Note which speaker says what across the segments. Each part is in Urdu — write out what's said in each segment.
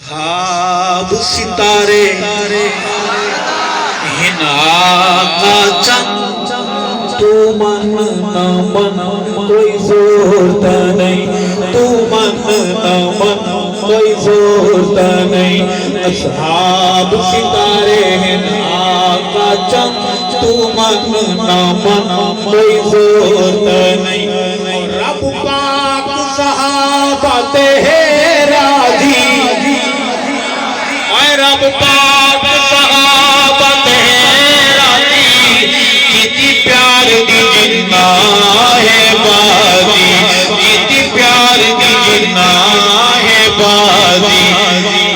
Speaker 1: خواب ستارے ہنا کا چند تو من نہ من کوئی زورتا نہیں تو من نہ من کوئی زورتا نہیں اصحاب ستارے ہنا کا چند تو من نہ من کوئی زورتا نہیں رب پاک صحابہ تیرا دی اے رب پاک صحابہ تیرا دی کتی پیار دی جنہ ہے بازی کتی پیار دی جنہ ہے بازی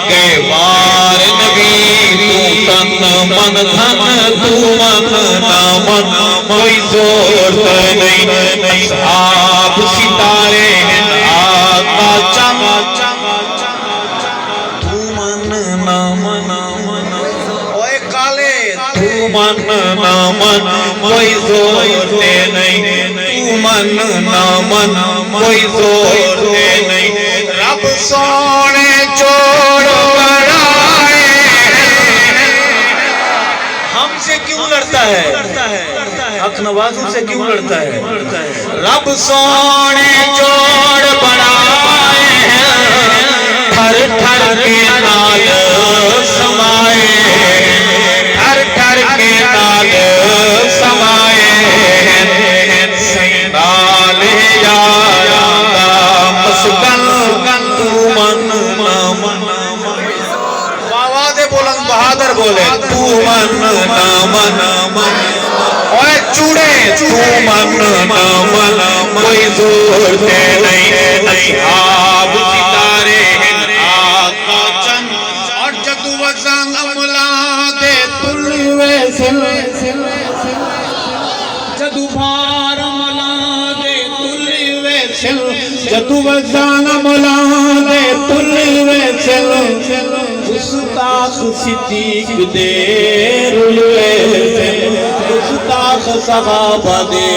Speaker 1: گیوار نبی تو تن من دھن تو من نہ من کوئی زور نہیں اصحاب ستارے ہیں آقا چمک تو من نہ من اوے کالے تو من نہ من کوئی زور نہیں تو من نہ من کوئی زور نہیں رب سونے جوڑ بڑھائے ہم سے کیوں لڑتا ہے حق نوازوں سے کیوں لڑتا ہے رب سونے جوڑ بڑھائے تھر تھر کے نال سمائے تھر تھر کے نال سمائے سینال یاراں دا مسکن تو من نہ من آواز بلند بہادر بولے تو من نہ من اوے چوڑے تو من نہ من کوئی زور دے نہیں اصحاب ستارے ہیں آقا چند اور جدو وزن املا دے تلوے سل جدو بھار املا دے تلوے سل جدو وزن املا دے تلوے سل گستاخ صدیق دے رلوے سل گستاخ صحابہ دے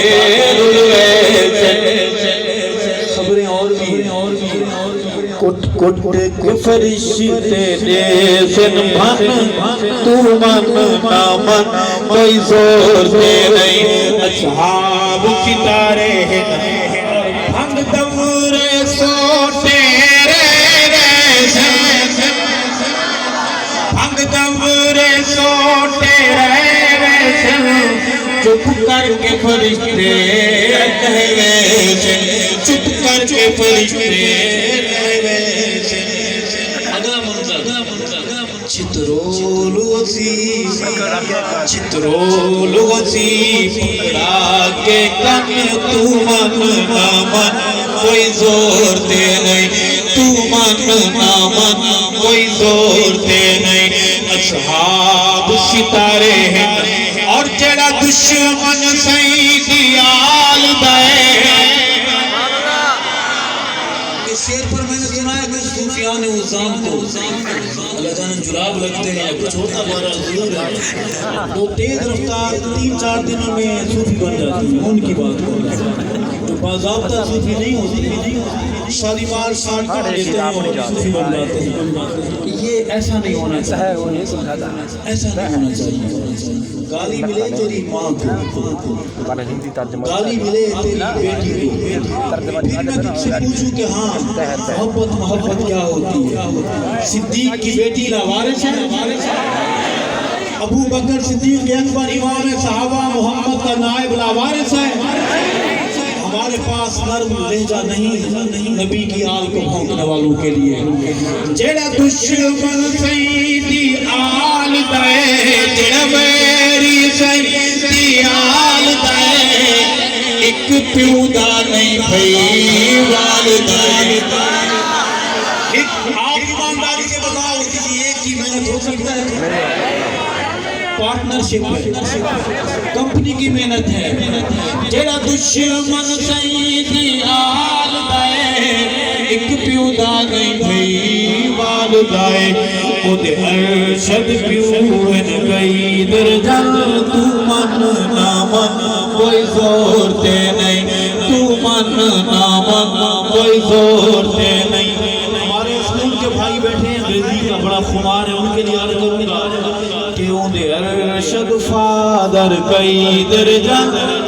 Speaker 1: رلوے سل خبریں اور بھی کٹ کٹ کے فرشتے دے سن من تو من نہ من کوئی زور دے نہیں اصحاب ستارے ہیں بھنگ دور سو تیرے بھنگ دور سو تیرے چپ کر کے فرشتے رہے چپ کر کے فرشتے چترول وسیع چترول وسیع پکڑا کے کن تو من نہ من کوئی زور دے نہیں تو من نہ من کوئی زور دے نہیں اصحاب ستارے ہیں اور جڑا دشمن سیدی آل دے اس شیر پر میں نے سنا ہے کچھ صوفیان عظام کو اللہ جانن جراب لگتے ہیں کچھ ہوتا بارا ضرور ہے تو تیز رفتار 3-4 دنوں میں صوفی بن جاتی ہیں ان کی بات کو جو باضابطہ صوفی نہیں ہوتی شادی مار ساٹھ کر لیتے ہیں اور صوفی بن جاتے ہیں یہ ایسا نہیں ہونا چاہیے ایسا نہیں ہونا چاہیے گالی ملے تیری ماں کو گالی ملے تیری بیٹی کو پھر میں تم سے پوچھوں کہ ہاں محبت کیا ہوتی ہے صدیق کی بیٹی لاوارث ہے ابو بکر صدیق اکبر امام صحابہ محمد کا نائب لاوارث ہے ہمارے پاس نرم لہجہ نہیں نبی کی آل کو بھونکنے والوں کے لیے جیڑا دشمن سیدی آل دے جیڑا میری سیدی آل دے ایک پیودا نہیں بھئی والدہ آپ ایمانداری سے بتاؤ کسی ایک کی محنت ہو سکتا ہے پارٹنرشپ کمپنی کی محنت ہے جیڑا دشمن سیدی آل دے ایک پیودا نہیں بھئی والدائے خود ارشد پیوہن گئی در جل تو من نہ من کوئی زور دے نہیں تو من نہ من کوئی زور دے نہیں ہمارے اسکول کے بھائی بیٹھے ہیں انگریزی کا بڑا خمار ہے، ان کے لیے عرض کروں گا کہ اندے ارشد فادر کئی درجہ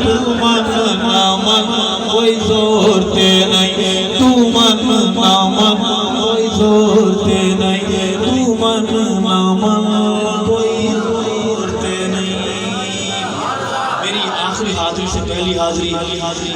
Speaker 1: تو من نامن کوئی زور تے نہیں، تو من نامن کوئی زور تے نہیں، تو من نامن کوئی زور تے نہیں۔ میری آخری حاضری سے پہلی حاضری